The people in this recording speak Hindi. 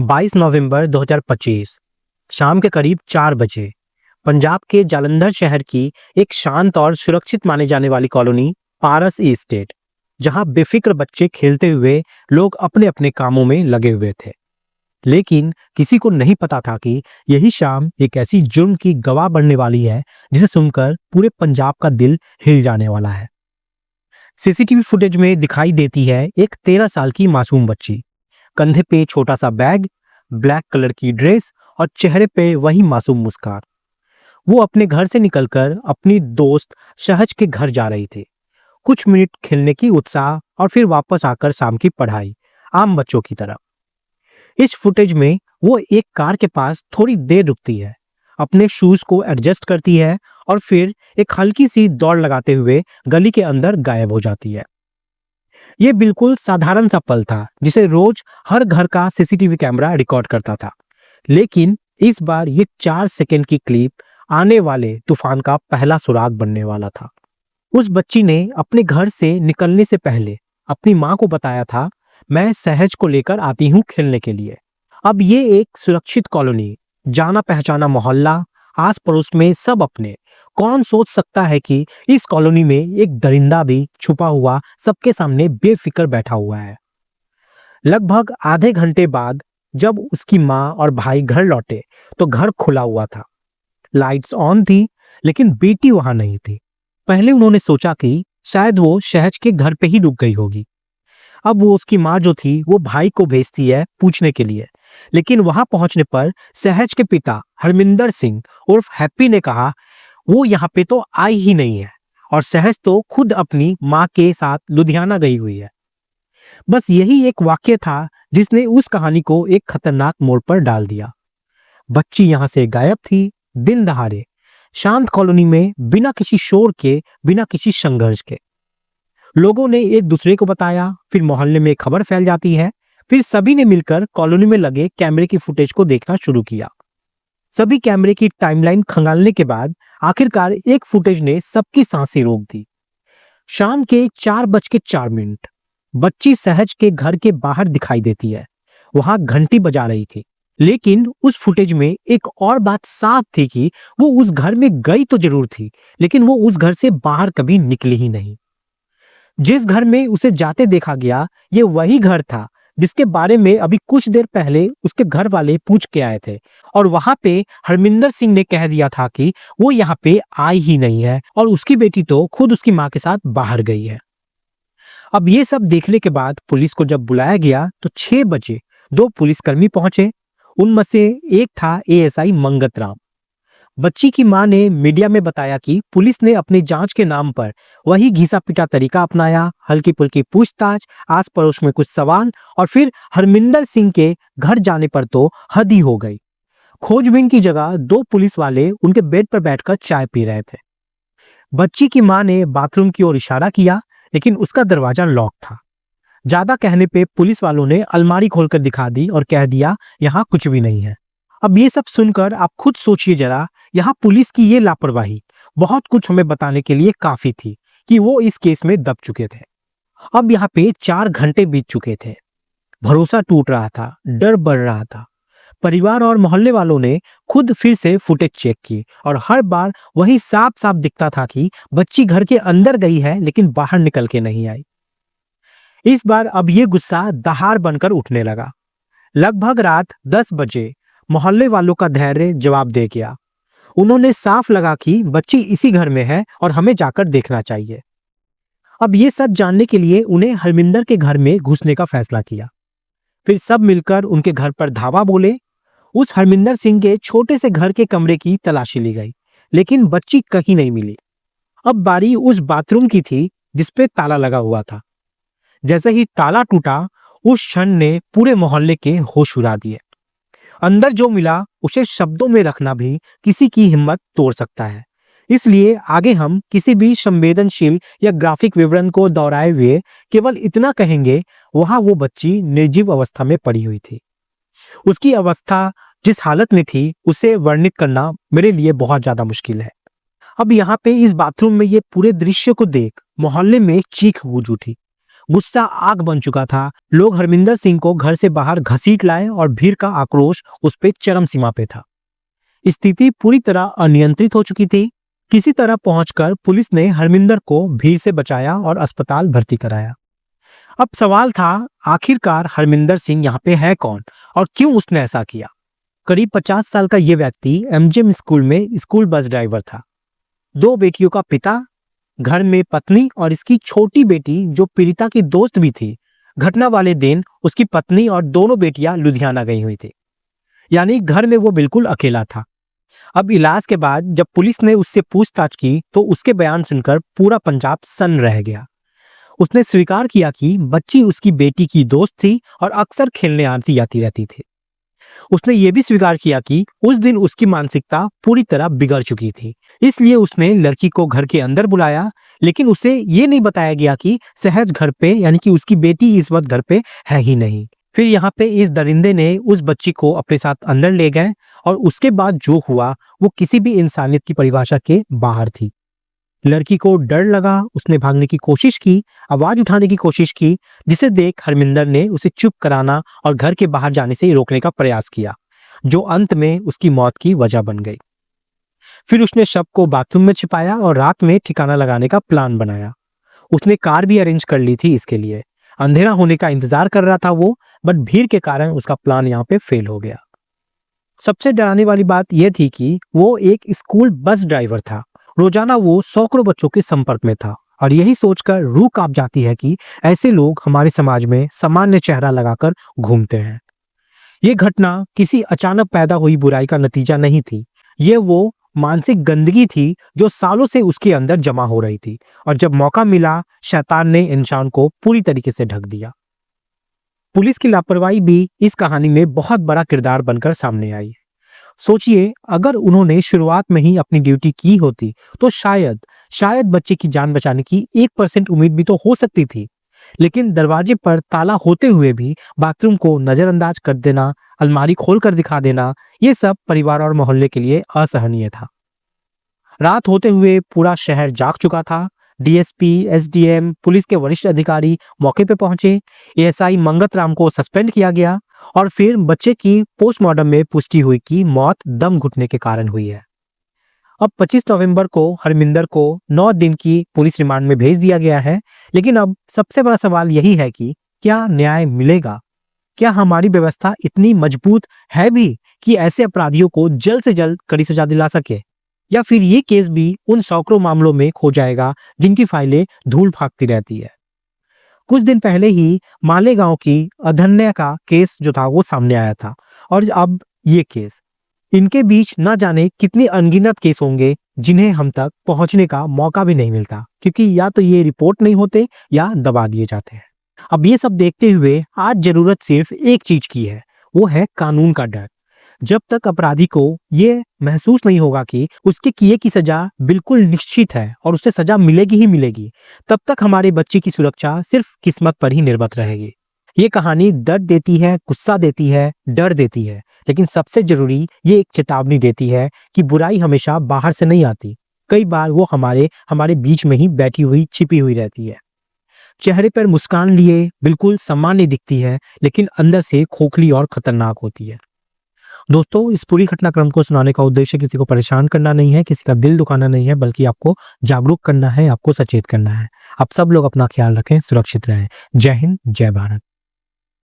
22 नवंबर 2025 शाम के करीब 4 बजे पंजाब के जालंधर शहर की एक शांत और सुरक्षित माने जाने वाली कॉलोनी पारस एस्टेट, जहां बेफिक्र बच्चे खेलते हुए लोग अपने अपने कामों में लगे हुए थे। लेकिन किसी को नहीं पता था कि यही शाम एक ऐसी जुर्म की गवाह बनने वाली है जिसे सुनकर पूरे पंजाब का दिल हिल जाने वाला है। सीसीटीवी फुटेज में दिखाई देती है एक 13 साल की मासूम बच्ची, कंधे पे छोटा सा बैग, ब्लैक कलर की ड्रेस और चेहरे पे वही मासूम मुस्कान। वो अपने घर से निकलकर अपनी दोस्त शहज के घर जा रही थी। कुछ मिनट खेलने की उत्साह और फिर वापस आकर शाम की पढ़ाई, आम बच्चों की तरह। इस फुटेज में वो एक कार के पास थोड़ी देर रुकती है, अपने शूज को एडजस्ट करती है और फिर एक हल्की सी दौड़ लगाते हुए गली के अंदर गायब हो जाती है। ये बिल्कुल साधारण सा पल था जिसे रोज हर घर का सीसीटीवी कैमरा रिकॉर्ड करता था। लेकिन इस बार ये 4 सेकंड की क्लिप आने वाले तूफान का पहला सुराग बनने वाला था। उस बच्ची ने अपने घर से निकलने से पहले अपनी माँ को बताया था, मैं सहज को लेकर आती हूँ खेलने के लिए। अब ये एक सुरक्षित कॉलोनी, जाना पहचाना मोहल्ला, आस पड़ोस में सब अपने। कौन सोच सकता है कि इस कॉलोनी में एक दरिंदा भी छुपा हुआ सबके सामने बेफिक्र बैठा हुआ है। लगभग आधे घंटे बाद जब उसकी माँ और भाई घर लौटे तो घर खुला हुआ था, लाइट्स ऑन थी, लेकिन बेटी वहां नहीं थी। पहले उन्होंने सोचा कि शायद वो शहज के घर पे ही रुक गई होगी। अब वो उसकी माँ जो थी वो भाई को भेजती है पूछने के लिए, लेकिन वहां पहुंचने पर सहज के पिता हरमिंदर सिंह उर्फ हैप्पी ने कहा वो यहाँ पे तो आई ही नहीं है और सहज तो खुद अपनी माँ के साथ लुधियाना गई हुई है। बस यही एक वाक्य था जिसने उस कहानी को एक खतरनाक मोड़ पर डाल दिया। बच्ची यहां से गायब थी, दिन दहाड़े, शांत कॉलोनी में, बिना किसी शोर के, बिना किसी संघर्ष के। लोगों ने एक दूसरे को बताया, फिर मोहल्ले में खबर फैल जाती है, फिर सभी ने मिलकर कॉलोनी में लगे कैमरे की फुटेज को देखना शुरू किया। सभी कैमरे की टाइमलाइन खंगालने के बाद आखिरकार एक फुटेज ने सबकी सांसें रोक दी। शाम के 4:04 बच्ची सहज के घर के बाहर दिखाई देती है। वहां घंटी बजा रही थी, लेकिन उस फुटेज में एक और बात साफ थी कि वो उस घर में गई तो जरूर थी, लेकिन वो उस घर से बाहर कभी निकली ही नहीं। जिस घर में उसे जाते देखा गया, ये वही घर था जिसके बारे में अभी कुछ देर पहले उसके घर वाले पूछ के आए थे, और वहां पे हरमिंदर सिंह ने कह दिया था कि वो यहाँ पे आई ही नहीं है और उसकी बेटी तो खुद उसकी माँ के साथ बाहर गई है। अब ये सब देखने के बाद पुलिस को जब बुलाया गया तो 6 बजे 2 पुलिसकर्मी पहुंचे। उनमें से एक था एएसआई मंगत राम। बच्ची की मां ने मीडिया में बताया कि पुलिस ने अपनी जांच के नाम पर वही घिसा पिटा तरीका अपनाया, हल्की पुल्की पूछताछ, आस पड़ोस में कुछ सवाल, और फिर हरमिंदर सिंह के घर जाने पर तो हद ही हो गई। खोजबीन की जगह 2 पुलिस वाले उनके बेड पर बैठकर चाय पी रहे थे। बच्ची की मां ने बाथरूम की ओर इशारा किया, लेकिन उसका दरवाजा लॉक था। ज्यादा कहने पे पुलिस वालों ने अलमारी खोलकर दिखा दी और कह दिया यहाँ कुछ भी नहीं है। अब ये सब सुनकर आप खुद सोचिए जरा, यहाँ पुलिस की ये लापरवाही बहुत कुछ हमें बताने के लिए काफी थी कि वो इस केस में दब चुके थे। अब यहाँ पे 4 घंटे बीत चुके थे। भरोसा टूट रहा था, डर बढ़ रहा था। परिवार और मोहल्ले वालों ने खुद फिर से फुटेज चेक की और हर बार वही साफ साफ दिखता था कि बच्ची घर के अंदर गई है लेकिन बाहर निकल के नहीं आई। इस बार अब ये गुस्सा दहाड़ बनकर उठने लगा। लगभग रात 10 बजे मोहल्ले वालों का धैर्य जवाब दे गया। उन्होंने साफ लगा कि बच्ची इसी घर में है और हमें जाकर देखना चाहिए। अब ये सच जानने के लिए उन्हें हरमिंदर के घर में घुसने का फैसला किया। फिर सब मिलकर उनके घर पर धावा बोले। उस हरमिंदर सिंह के छोटे से घर के कमरे की तलाशी ली गई, लेकिन बच्ची कहीं नहीं मिली। अब बारी उस बाथरूम की थी जिसपे ताला लगा हुआ था। जैसे ही ताला टूटा, उस क्षण ने पूरे मोहल्ले के होश उड़ा दिए। अंदर जो मिला उसे शब्दों में रखना भी किसी की हिम्मत तोड़ सकता है। इसलिए आगे हम किसी भी संवेदनशील या ग्राफिक विवरण को दोहराए हुए केवल इतना कहेंगे, वहां वो बच्ची निर्जीव अवस्था में पड़ी हुई थी। उसकी अवस्था जिस हालत में थी उसे वर्णित करना मेरे लिए बहुत ज्यादा मुश्किल है। अब यहाँ पे इस बाथरूम में ये पूरे दृश्य को देख मोहल्ले में चीख गूंज उठी। गुस्सा आग बन चुका था। लोग हरमिंदर सिंह को घर से बाहर घसीट लाए और भीड़ का आक्रोश उस पे चरम सीमा पे था। स्थिति पूरी तरह अनियंत्रित हो चुकी थी। किसी तरह पहुंचकर पुलिस ने हरमिंदर को भीड़ से बचाया और अस्पताल भर्ती कराया। अब सवाल था, आखिरकार हरमिंदर सिंह यहाँ पे है कौन और क्यों उसने ऐसा किया। करीब 50 साल का ये व्यक्ति एमजीएम स्कूल में स्कूल बस ड्राइवर था। 2 बेटियों का पिता, घर में पत्नी और इसकी छोटी बेटी जो पीड़िता की दोस्त भी थी। घटना वाले दिन उसकी पत्नी और दोनों बेटियां लुधियाना गई हुई थी, यानी घर में वो बिल्कुल अकेला था। अब इलाज के बाद जब पुलिस ने उससे पूछताछ की तो उसके बयान सुनकर पूरा पंजाब सन्न रह गया। उसने स्वीकार किया कि बच्ची उसकी बेटी की दोस्त थी और अक्सर खेलने आती जाती रहती थी। उसने ये भी स्वीकार किया कि उस दिन उसकी मानसिकता पूरी तरह बिगड़ चुकी थी, इसलिए उसने लड़की को घर के अंदर बुलाया, लेकिन उसे ये नहीं बताया गया कि सहज घर पे यानी कि उसकी बेटी इस वक्त घर पे है ही नहीं। फिर यहाँ पे इस दरिंदे ने उस बच्ची को अपने साथ अंदर ले गए और उसके बाद जो हुआ वो किसी भी इंसानियत की परिभाषा के बाहर थी। लड़की को डर लगा, उसने भागने की कोशिश की, आवाज उठाने की कोशिश की, जिसे देख हरमिंदर ने उसे चुप कराना और घर के बाहर जाने से रोकने का प्रयास किया, जो अंत में उसकी मौत की वजह बन गई। फिर उसने शव को बाथरूम में छिपाया और रात में ठिकाना लगाने का प्लान बनाया। उसने कार भी अरेंज कर ली थी इसके लिए। अंधेरा होने का इंतजार कर रहा था वो, बट भीड़ के कारण उसका प्लान यहाँ पे फेल हो गया। सबसे डराने वाली बात यह थी कि वो एक स्कूल बस ड्राइवर था। रोजाना वो सैकड़ों बच्चों के संपर्क में था और यही सोचकर रूह कांप जाती है कि ऐसे लोग हमारे समाज में सामान्य चेहरा लगाकर घूमते हैं। ये घटना किसी अचानक पैदा हुई बुराई का नतीजा नहीं थी। ये वो मानसिक गंदगी थी जो सालों से उसके अंदर जमा हो रही थी और जब मौका मिला शैतान ने इंसान को पूरी तरीके से ढक दिया। पुलिस की लापरवाही भी इस कहानी में बहुत बड़ा किरदार बनकर सामने आई। सोचिए, अगर उन्होंने शुरुआत में ही अपनी ड्यूटी की होती तो शायद बच्चे की जान बचाने की 1% उम्मीद भी तो हो सकती थी। लेकिन दरवाजे पर ताला होते हुए भी बाथरूम को नजरअंदाज कर देना, अलमारी खोलकर दिखा देना, ये सब परिवार और मोहल्ले के लिए असहनीय था। रात होते हुए पूरा शहर जाग चुका था। डीएसपी, एसडीएम, पुलिस के वरिष्ठ अधिकारी मौके पे पहुंचे। एएसआई मंगत राम को सस्पेंड किया गया और फिर बच्चे की पोस्टमार्टम में पुष्टि हुई कि मौत दम घुटने के कारण हुई है। अब 25 नवंबर को हरमिंदर को 9 दिन की पुलिस रिमांड में भेज दिया गया है। लेकिन अब सबसे बड़ा सवाल यही है कि क्या न्याय मिलेगा? क्या हमारी व्यवस्था इतनी मजबूत है भी कि ऐसे अपराधियों को जल्द से जल्द कड़ी सजा दिला सके, या फिर ये केस भी उन सैकड़ों मामलों में खो जाएगा जिनकी फाइलें धूल भागती रहती है। कुछ दिन पहले ही मालेगांव की अधन्या का केस जो था वो सामने आया था और अब ये केस, इनके बीच ना जाने कितनी अनगिनत केस होंगे जिन्हें हम तक पहुंचने का मौका भी नहीं मिलता, क्योंकि या तो ये रिपोर्ट नहीं होते या दबा दिए जाते हैं। अब ये सब देखते हुए आज जरूरत सिर्फ एक चीज की है, वो है कानून का डर। जब तक अपराधी को ये महसूस नहीं होगा कि उसके किए की सजा बिल्कुल निश्चित है और उसे सजा मिलेगी ही मिलेगी, तब तक हमारे बच्चे की सुरक्षा सिर्फ किस्मत पर ही निर्भर रहेगी। ये कहानी दर्द देती है, गुस्सा देती है, डर देती है, लेकिन सबसे जरूरी ये एक चेतावनी देती है कि बुराई हमेशा बाहर से नहीं आती। कई बार वो हमारे बीच में ही बैठी हुई छिपी हुई रहती है। चेहरे पर मुस्कान लिए बिल्कुल सामान्य दिखती है, लेकिन अंदर से खोखली और खतरनाक होती है। दोस्तों, इस पूरी घटनाक्रम को सुनाने का उद्देश्य किसी को परेशान करना नहीं है, किसी का दिल दुखाना नहीं है, बल्कि आपको जागरूक करना है, आपको सचेत करना है। आप सब लोग अपना ख्याल रखें, सुरक्षित रहें। जय हिंद, जय भारत।